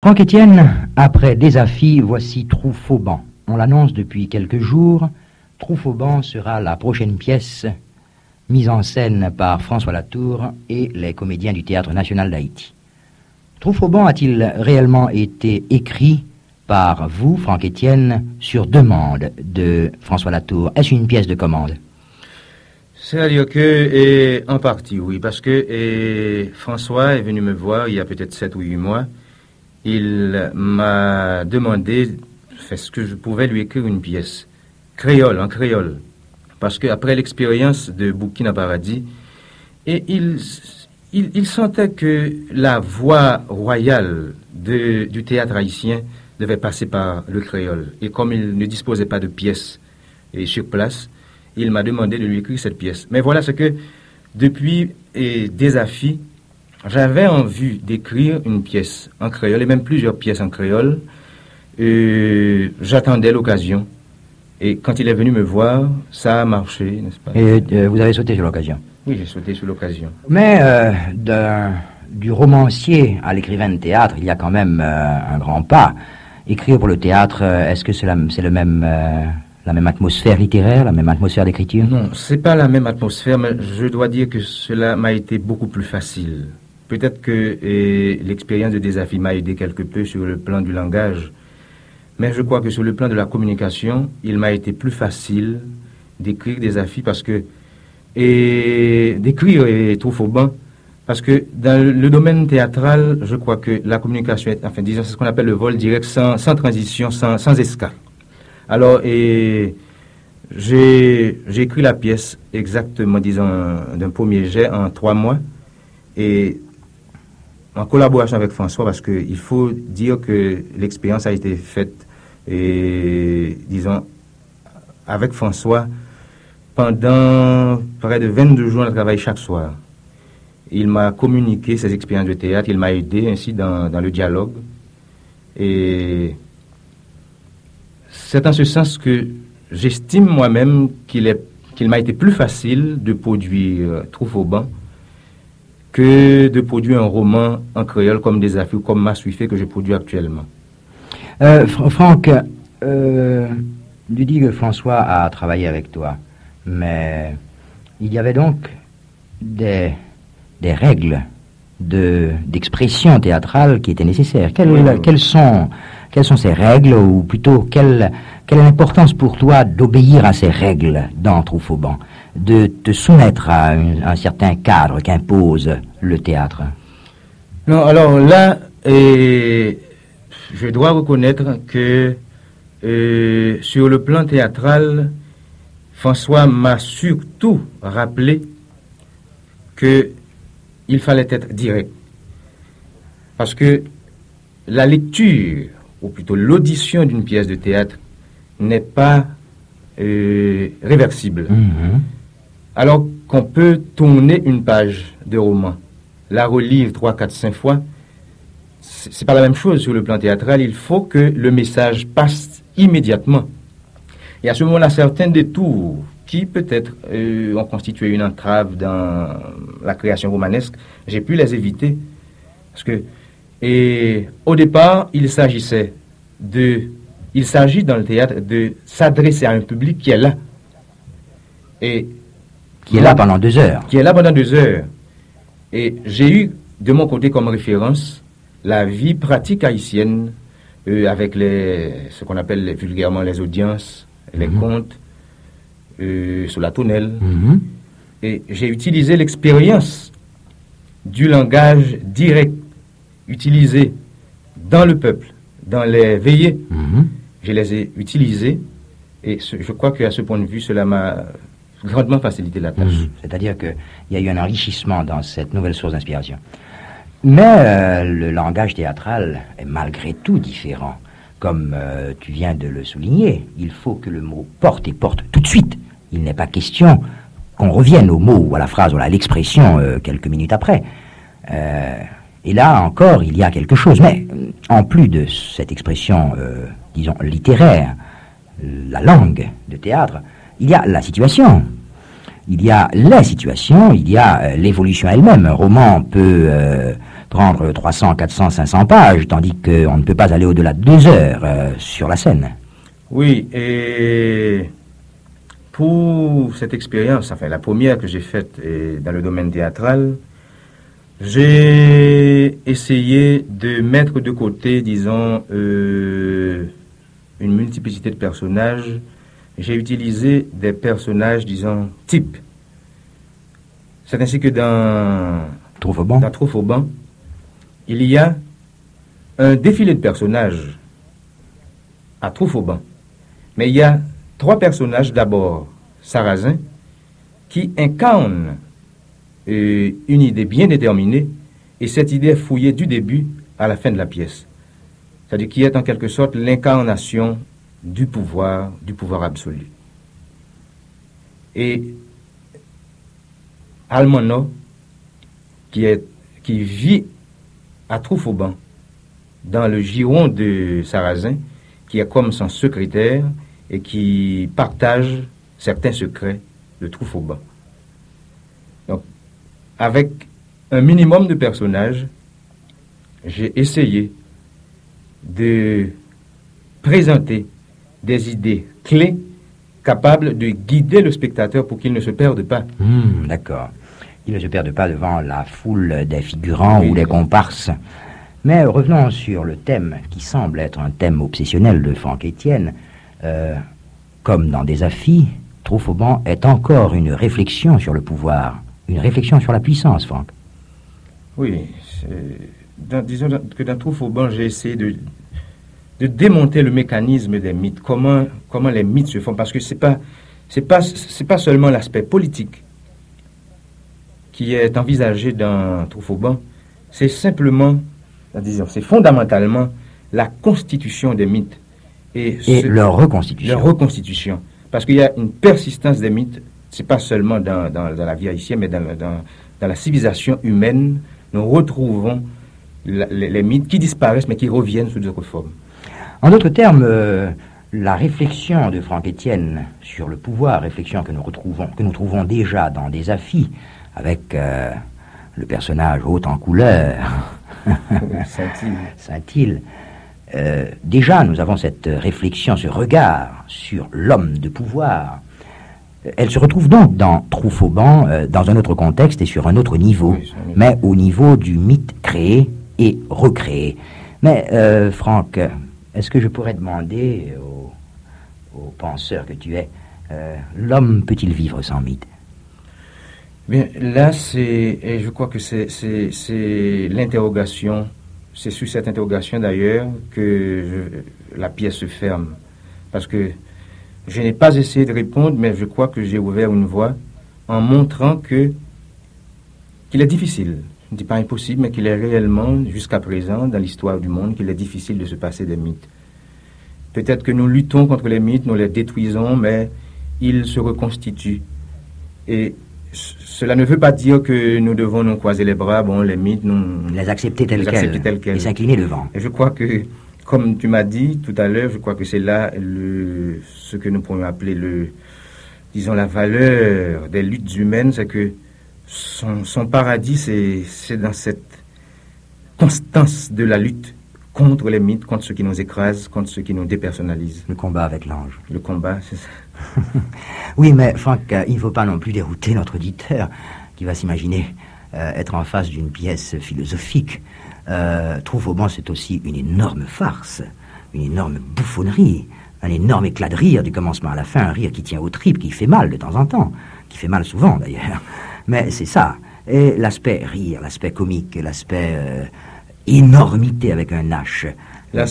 Franck Etienne, après Désafis, voici Trou-Fauban. On l'annonce depuis quelques jours. Trou-Fauban sera la prochaine pièce mise en scène par François Latour et les comédiens du Théâtre national d'Haïti. Trou-Fauban a-t-il réellement été écrit par vous, Franck Etienne, sur demande de François Latour? Est-ce une pièce de commande? C'est-à-dire que, en partie, oui, parce que François est venu me voir il y a peut-être 7 ou 8 mois. Il m'a demandé est-ce que je pouvais lui écrire une pièce en créole. Parce qu'après l'expérience de Burkina Paradis, et il sentait que la voix royale du théâtre haïtien devait passer par le créole. Et comme il ne disposait pas de pièces sur place, il m'a demandé de lui écrire cette pièce. Mais voilà ce que, depuis Désafis, j'avais envie d'écrire une pièce en créole, et même plusieurs pièces en créole. J'attendais l'occasion. Et quand il est venu me voir, ça a marché, n'est-ce pas? Et vous avez sauté sur l'occasion? Oui, j'ai sauté sur l'occasion. Mais du romancier à l'écrivain de théâtre, il y a quand même un grand pas. Écrire pour le théâtre, est-ce que c'est la même atmosphère littéraire, la même atmosphère d'écriture? Non, c'est pas la même atmosphère, mais je dois dire que cela m'a été beaucoup plus facile. Peut-être que l'expérience de Désafis m'a aidé quelque peu sur le plan du langage, mais je crois que sur le plan de la communication, il m'a été plus facile d'écrire Désafis parce que d'écrire Trou-Fauban, parce que dans le domaine théâtral, je crois que la communication est, enfin disons, c'est ce qu'on appelle le vol direct, sans transition, sans escale. Alors, j'ai écrit la pièce exactement, disons, d'un premier jet en 3 mois, et en collaboration avec François, parce qu'il faut dire que l'expérience a été faite, disons, avec François, pendant près de 22 jours de travail chaque soir. Il m'a communiqué ses expériences de théâtre, il m'a aidé ainsi dans le dialogue, et c'est en ce sens que j'estime moi-même qu'il m'a été plus facile de produire Trou-Fauban que de produire un roman en créole comme Désafis ou comme Massuifé que je produis actuellement. Franck, tu dis que François a travaillé avec toi, mais il y avait donc des règles d'expression théâtrale qui étaient nécessaires. Quelles sont ces règles, ou plutôt quelle est l'importance pour toi d'obéir à ces règles dans Trou-Fauban, de te soumettre à un certain cadre qu'impose le théâtre? Non, alors là, je dois reconnaître que sur le plan théâtral, François m'a surtout rappelé qu'il fallait être direct. Parce que la lecture, ou plutôt l'audition d'une pièce de théâtre, n'est pas réversible. Mm-hmm. Alors qu'on peut tourner une page de roman, la relire 3, 4, 5 fois, c'est pas la même chose sur le plan théâtral. Il faut que le message passe immédiatement. Et à ce moment-là, certains détours qui peut-être ont constitué une entrave dans la création romanesque, j'ai pu les éviter. Parce que, au départ, il s'agit dans le théâtre de s'adresser à un public qui est là. Et qui est là pendant 2 heures. Qui est là pendant 2 heures. Et j'ai eu, de mon côté, comme référence, la vie pratique haïtienne, avec ce qu'on appelle vulgairement les audiences, les contes, sur la tonnelle. Mm-hmm. Et j'ai utilisé l'expérience du langage direct utilisé dans le peuple, dans les veillées. Mm-hmm. Je les ai utilisés, et je crois qu'à ce point de vue, cela m'a grandement facilité la tâche. Mm-hmm. C'est-à-dire qu'il y a eu un enrichissement dans cette nouvelle source d'inspiration. Mais le langage théâtral est malgré tout différent. Comme tu viens de le souligner, il faut que le mot porte et porte tout de suite. Il n'est pas question qu'on revienne au mot ou à la phrase ou à l'expression quelques minutes après. Et là encore, il y a quelque chose. Mais en plus de cette expression, disons, littéraire, la langue de théâtre, il y a la situation. Il y a les situations, il y a l'évolution elle-même. Un roman peut prendre 300, 400, 500 pages, tandis qu'on ne peut pas aller au-delà de 2 heures sur la scène. Oui, et pour cette expérience, enfin la première que j'ai faite dans le domaine théâtral, j'ai essayé de mettre de côté, disons, une multiplicité de personnages. J'ai utilisé des personnages, disons, types. C'est ainsi que dans Truffaut, il y a un défilé de personnages à Truffaut. Mais il y a 3 personnages, d'abord Sarrazin, qui incarnent une idée bien déterminée, et cette idée est fouillée du début à la fin de la pièce. C'est-à-dire qui est en quelque sorte l'incarnation du pouvoir absolu. Et Almanor, qui vit à Truffaut, dans le giron de Sarrazin, qui est comme son secrétaire et qui partage certains secrets de Truffaut. Donc, avec un minimum de personnages, j'ai essayé de présenter des idées clés capables de guider le spectateur pour qu'il ne se perde pas. D'accord. Il ne se perde pas devant la foule des figurants Oui, ou des comparses. Mais revenons sur le thème qui semble être un thème obsessionnel de Franck Etienne. Comme dans Des Affis, Truffaut est encore une réflexion sur le pouvoir, une réflexion sur la puissance, Franck. Oui, disons que dans Truffaut, j'ai essayé de démonter le mécanisme des mythes, comment les mythes se font, parce que c'est pas seulement l'aspect politique qui est envisagé dans Truffaut, c'est simplement, c'est fondamentalement la constitution des mythes et leur reconstitution. Parce qu'il y a une persistance des mythes, c'est pas seulement dans la vie haïtienne, mais dans la civilisation humaine, nous retrouvons les mythes qui disparaissent mais qui reviennent sous d'autres formes. En d'autres termes, la réflexion de Franck Etienne sur le pouvoir, réflexion que nous trouvons déjà dans Des Affis, avec le personnage haut en couleur, Saint-Île. Déjà, nous avons cette réflexion, ce regard sur l'homme de pouvoir. Elle se retrouve donc dans Truffaut dans un autre contexte et sur un autre niveau, mais au niveau du mythe créé et recréé. Mais, Franck, est-ce que je pourrais demander au penseur que tu es, l'homme peut-il vivre sans mythe? Bien, là, je crois que c'est l'interrogation, c'est sur cette interrogation d'ailleurs que la pièce se ferme. Parce que je n'ai pas essayé de répondre, mais je crois que j'ai ouvert une voie en montrant qu'il est difficile, je ne dis pas impossible, mais qu'il est réellement, jusqu'à présent, dans l'histoire du monde, qu'il est difficile de se passer des mythes. Peut-être que nous luttons contre les mythes, nous les détruisons, mais ils se reconstituent. Et cela ne veut pas dire que nous devons nous croiser les bras, les mythes, nous les accepter tels quels et s'incliner devant. Et je crois que, comme tu m'as dit tout à l'heure, je crois que c'est là ce que nous pourrions appeler la valeur des luttes humaines, c'est que son paradis, c'est dans cette constance de la lutte contre les mythes, contre ceux qui nous écrasent, contre ceux qui nous dépersonnalisent. Le combat avec l'ange. Le combat, c'est ça. Oui, mais Franck, il ne faut pas non plus dérouter notre auditeur qui va s'imaginer être en face d'une pièce philosophique. Truffaut, c'est aussi une énorme farce, une énorme bouffonnerie, un énorme éclat de rire du commencement à la fin, un rire qui tient aux tripes, qui fait mal de temps en temps, qui fait mal souvent d'ailleurs. Mais c'est ça. Et l'aspect rire, l'aspect comique, l'aspect énormité avec un H.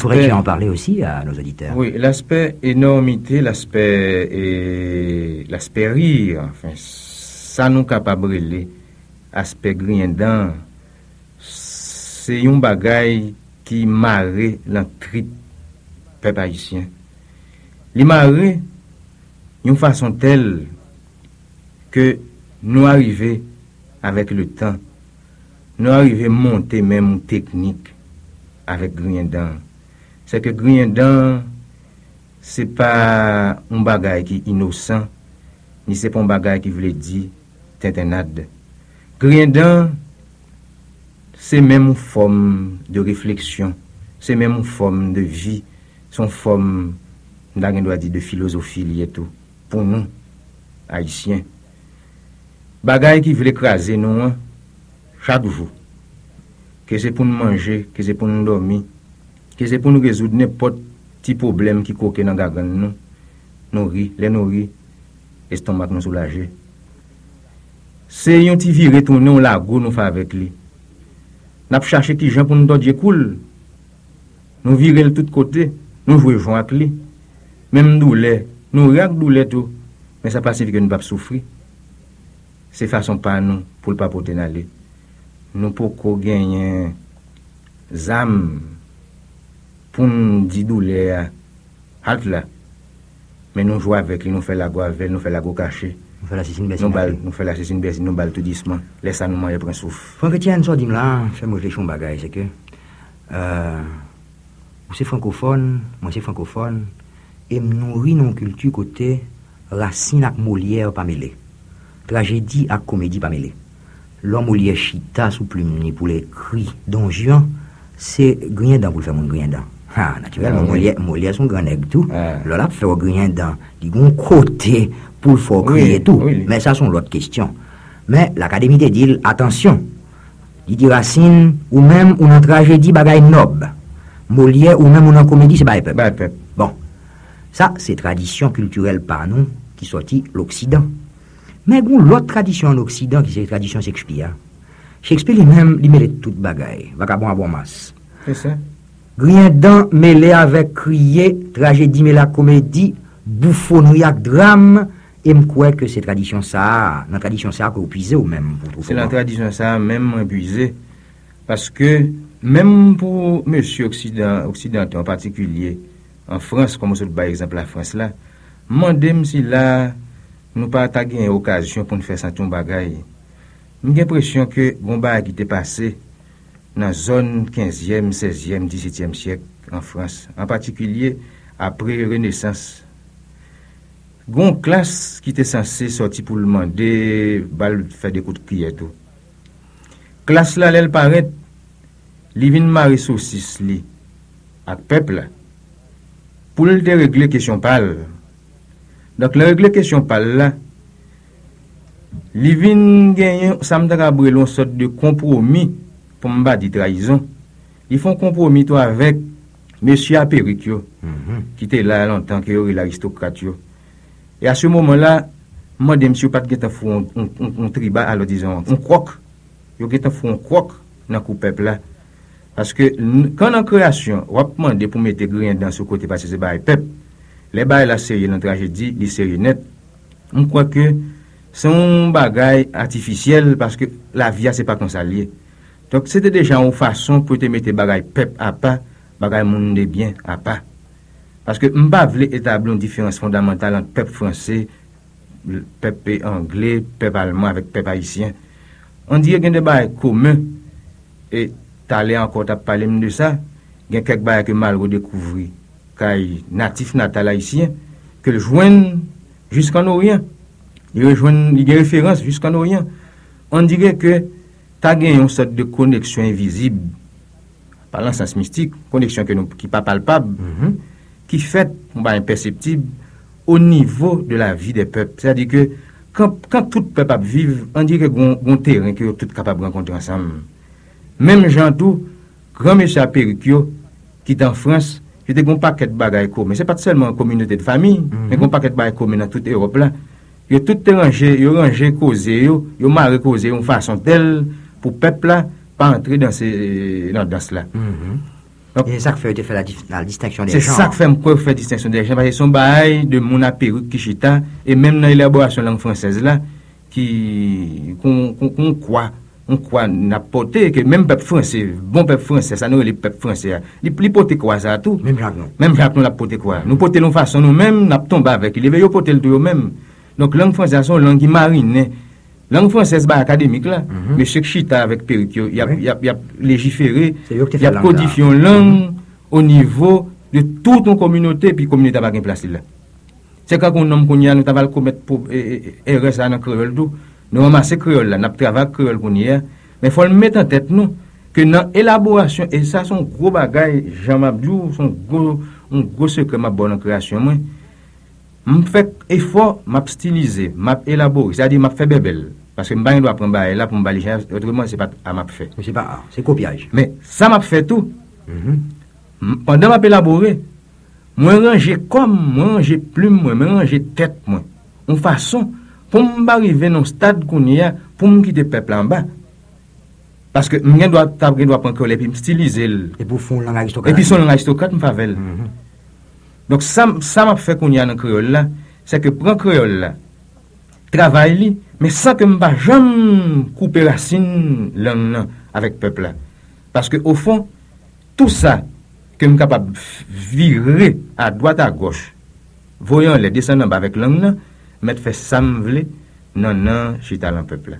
Pourrais-tu en parler aussi à nos auditeurs? Oui, l'aspect énormité, l'aspect rire, enfin, ça nous capable de aspect griendant, c'est un bagay qui marre l'entrée peuple haïtien. Il marre d'une façon telle que nous arrivons avec le temps, nous arrivons à monter même une technique avec griendant. C'est que griendant, c'est pas un bagay qui est innocent, ni c'est pas un bagay qui voulait dire tintinade. Griendant, c'est même une forme de réflexion, c'est même une forme de vie, son forme, on doit dire, de philosophie liée tout, pour nous, Haïtiens. Bagaille qui veut écraser nous, hein, chaque jour. Que c'est pour nous manger, que c'est pour nous dormir, que c'est pour nous résoudre n'importe petit problème qui coque dans la gargane nous. Nourri, les nourris, estomac nous soulager. C'est un petit viré tourner au lago nous fait avec lui. N'a pas cherché qui gens pour nous donner cool. Nous virer de tous côtés, nous jouer joint avec lui. Même douleur, nous regarde douleur tout, mais ça passe que nous pas souffrir. C'est façon pas nous pour le pas porter d'aller. Nous pour gagner âmes pour nous dire douleur halt là. Mais nous jouons avec lui, nous faisons la go avec, nous faisons la go cachée. Nous faisons l'assassin Bessie. Nous faisons l'assassin Bessie, nous balle tout doucement. Laisse ça nous manger pour un souffle. Franck Etienne, ça dit là, fais-moi réfléchir un bagage, c'est que vous c'est francophone, moi c'est francophone, et nous nourrit nos culture côté Racine avec Molière pas mêlé. Tragédie avec comédie pas mêlé. L'homme Molière chita sous plume pour les cris Don Juan, c'est Griendant pour le faire mon Griendant. Ah, naturellement, Molière son grand nègre tout. Là, fait Griendant, il y a un côté pour le faire crier tout. Oui. Mais ça, c'est l'autre question. Mais l'Académie te dit, attention, il dit Racine, ou même une tragédie bagaille noble. Molière, ou même une comédie, c'est bagaille peuple. Bon, ça, c'est tradition culturelle par nous, qui sortit l'Occident. Mais bon, l'autre tradition en Occident, qui c'est la tradition Shakespeare. Shakespeare, il met toute bagaille. Vagabond à bon masse. C'est ça. Griendant mêlé avec crier, tragédie mêlée à comédie, bouffonnerie avec drame, et me crois que c'est tradition ça, la tradition ça que vous puisez ou même pour c'est la tradition ça même épuisé parce que même pour monsieur occidental en particulier en France comme par exemple la France là, mandem si là nous pas ta gain occasion pour nous faire sentir un bagaille. J'ai l'impression que bon bagage qui était passé dans zone 15e, 16e, 17e siècle en France, en particulier après Renaissance. Gon classe qui était censée sortir pour le demander, faire des coups de pied tout. Classe là, elle paraît, li vin mari saucisse li, ak peuple là, pour le régler question pal. Donc, le régler question pal là, li vin gagner, ça me d'abord une sorte de compromis, pour m'ba di trahison. Ils font compromis toi avec monsieur Apéricchio, qui était là longtemps, qui est l'aristocrate. Et à ce moment-là, moi, de monsieur pas de un tribal, alors disons, un croc. Yo geta font un croc dans le peuple là. Parce que quand en création, on va demander pour mettre grain dans ce côté parce que c'est bail peuple. Les bail la série dans tragédie, les séries net. On croit que c'est un bagage artificiel parce que la vie c'est pas comme ça lié. Donc c'était déjà une façon pour te mettre bagage peuple à pas, bagage monde de bien à pas. Parce que m'pa vle établir une différence fondamentale entre peuple français, peuple anglais, peuple allemand avec peuple haïtien. On dirait qu'il y a des bails communs et t'allais encore t'as parlé de ça, il y a quelques bails que mal redécouvrir kay natif natal haïtien que le joignent jusqu'en Orient. Il rejoignent des références jusqu'en Orient. On dirait que t'as gagné une sorte de connexion invisible par le sens mystique, connexion qui pas palpable. Qui fait imperceptible au niveau de la vie des peuples. C'est-à-dire que quand tout peuple vit, on dit qu'il y a un terrain que tout capable de rencontrer ensemble. Même Jean tout, grand monsieur Apéricchio, qui est en France, il y a un paquet de bagages communs. Ce n'est pas seulement une communauté de famille, mais un paquet de bagages communs dans toute Europe. Là. Il y a tout rangé, causé, il y a marre causé une façon telle pour le peuple là, pas entrer dans cela. Donc, c'est ça qui fait la distinction des gens. C'est ça qui fait la distinction des gens. Parce que son bail de mon apéru Kishita, et même dans l'élaboration de la langue française là, qu'on croit n'apporter, que même peuple français, bon peuple français, ça nous, les peuples français, ils portent quoi ça tout? Même Jacques, non. Même Jacques, nous l'a porté quoi? Nous portons de façon nous-mêmes, nous tombons avec. Il veut porter le tout eux-mêmes. Donc, langue française, c'est une langue marine. Langue française académique là, monsieur Chita avec Péricchio, il y a légiféré, il y a codifié une langue au niveau de toute une communauté, puis la communauté n'a pas de place là. C'est quand on nomme qu'on y a, nous avons commettre pour erreur ça dans créole tout, nous ramassons créole là, nous travaillons créole qu'on y a, mais il faut le mettre en tête nous, que dans l'élaboration, et ça son gros bagage, Jean Mabdou, un gros secret ma bonne création, moi, je fais effort, je styliser, je élaborer, c'est-à-dire je fais bébel. Parce que je dois prendre là pour me balayer, autrement, c'est pas à m'a fait. C'est pas, c'est copiage. Mais ça m'a fait tout. Pendant que je élaborer, moi ranger comme, moi ranger plume, moi ranger tête, moi. En façon, pour m'arriver dans le stade qu'on y a, pour me quitter le peuple en bas. Parce que je dois prendre créole et puis me styliser. Et pour fond langue aristocrate. Et puis son langue aristocrate me favelle. Donc ça m'a fait qu'on y a dans le créole là, c'est que prendre créole là, travaille mais sans que je ne jamais couper racine langue avec le peuple là. Parce que au fond, tout ça que je suis capable de virer à droite à gauche, voyons les descendants avec langue, mais fait ça me veut, non, je suis dans le peuple là.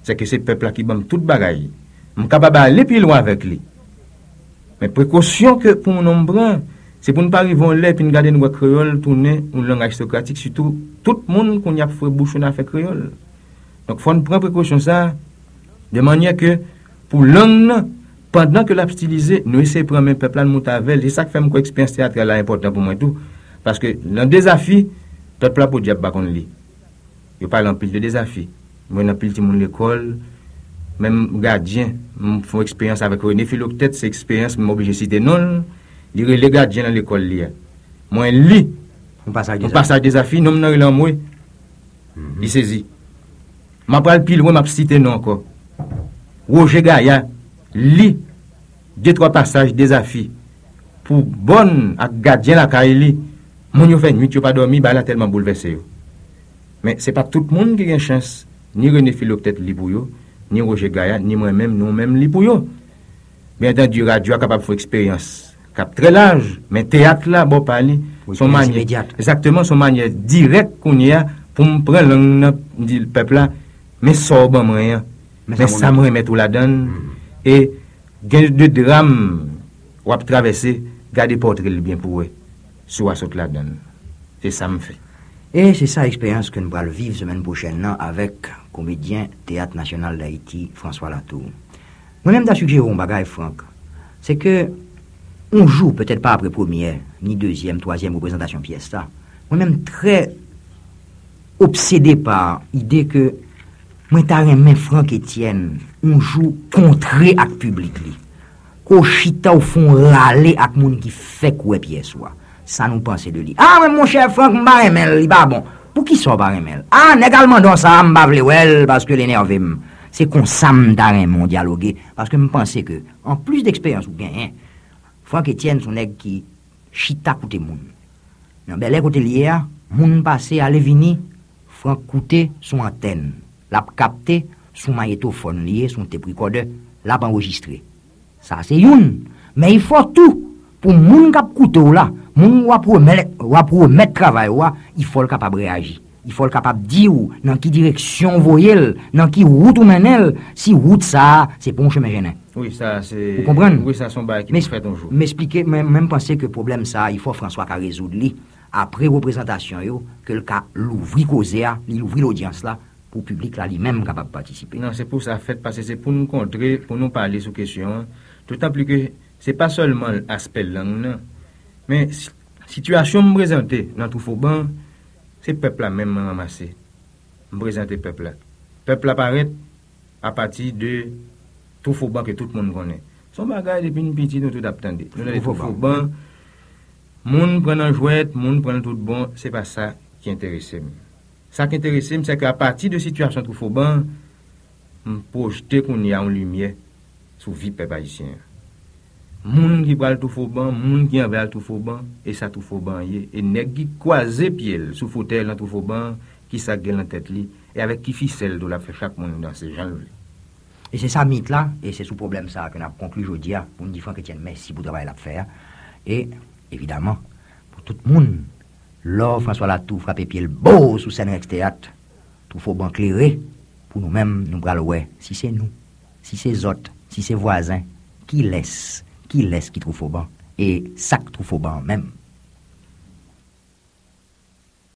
C'est que c'est le peuple là qui bam toute bagaille. Je suis capable d'aller plus loin avec lui. Mais précaution que pour mon nombre, c'est pour ne pas arriver là et puis garder nos créole tourner une langue aristocratique, surtout tout le monde qu'on y a fait bouche on a fait créole. Donc il faut prendre précaution ça de manière que pour langue pendant que l'a stylisé, nous essayons de prendre un peuple là de Montavel, c'est ça qui fait mon expérience théâtrale là important pour moi tout parce que dans défi peuple là pour diable pas qu'on lit. Il parle en pile de défi. Moi dans pile de mon l'école même gardien, font expérience avec René Philoctète, c'est expérience m'oblige de citer non. Il les gardiens dans l'école là. Moi lit on passage des affaires, non non moi. Il saisit. M'a pral pile moi m'a cité non encore. Roger Gaïa lit deux trois passages des affaires pour bonne à gardien la Kaili. Mon yo fait nuit yo pas dormi, ba la tellement bouleversé. Mais c'est pas tout le monde qui a une chance ni René Philoctète li pour yo, ni Roger Gaïa, ni moi-même, nous-mêmes li pour yo. Bien entendu radio capable de faire expérience. Cap très large, mais théâtre là, bon parler, son manière immédiate. Exactement, son manière directe qu'on y a pour me prendre le peuple là, mais ça bon rien, mais ça me remet tout la donne et gain de drame ou à traverser, garder portrait bien pour eux, soit saute la donne. C'est ça me fait. Et c'est ça l'expérience que nous allons vivre semaine prochaine avec comédien Théâtre National d'Haïti, François Latour. Moi-même, j'ai suggéré un bagage, Franck, c'est que on joue peut-être pas après première, ni deuxième, troisième représentation pièce ça. Moi-même très obsédé par l'idée que moi t'as aimé Franck Etienne, on joue contré avec public li. Ko chita au fond râler avec moun qui fait quoi pièce soit. Ça nous pense de lui. Ah mais mon cher Franck m'a aimé, il pas bon. Pour qui ça pas aimé? Ah également dans ça m'a vle well parce que l'énervé. C'est qu'on s'am d'arrêt mon dialoguer parce que me pensais que en plus d'expérience ou bien Franck Etienne son nèg qui chita côté moun. Nan bel côté lié, moun passé aller vini, Franck coûté son antenne, l'a capté son magnétophone lié son tape recorder, l'a enregistré. Ça c'est une, mais il faut tout pour moun k'ap coûté là, moun wa pour mettre travail wa, il faut le capable réagir. Il faut le capable dire dans quelle direction voyelle, dans quelle route ou menel, si route ça, c'est pour un chemin gênant. Oui, ça c'est. Vous comprenez? Oui, ça sont bail qui fait un jour. M'expliquer, même penser que le problème ça, il faut François qui résoudre lui après représentation yo, que le cas l'ouvrir causer, l'ouvrir l'audience là pour public là lui-même capable de participer. Non, c'est pour ça fait parce que c'est pour nous contrer, pour nous parler sur question, d'autant plus que c'est pas seulement l'aspect langue non, mais situation me présenter dans tout Fauban. C'est le peuple là même ramassé. Me présenter le peuple là. Le peuple apparaît à partir de tout Fauban que tout le monde connaît. Son bagage depuis une petite nous tout attendez. Nous dans tout Fauban, moun prend un jouet, moun prend tout bon, c'est pas ça qui intéresse. Ça qui intéresse c'est qu'à partir de situation tout Fauban, me projeter qu'on y a en lumière sur vie peuple haïtien. Moun qui pral tout Fauban, moun qui envers tout Fauban et ça tout Fauban et nèg qui croiser pied sous fauteuil dans tout Fauban qui ça gèl en tête li et avec qui ficelle de la fait chaque monde dans ces gens là. Et c'est ça mythe là et c'est sous problème ça que n'a conclu aujourd'hui pour nous dire Franck Etienne merci pour travail à faire et évidemment pour tout le monde l'or François Latour frapper pied le beau sous scène Rex Théâtre tout Fauban clairé pour nous-mêmes nous pral ouais si c'est nous si c'est autres si c'est voisins qui laisse qui trouve au banc et ça trouve au banc même.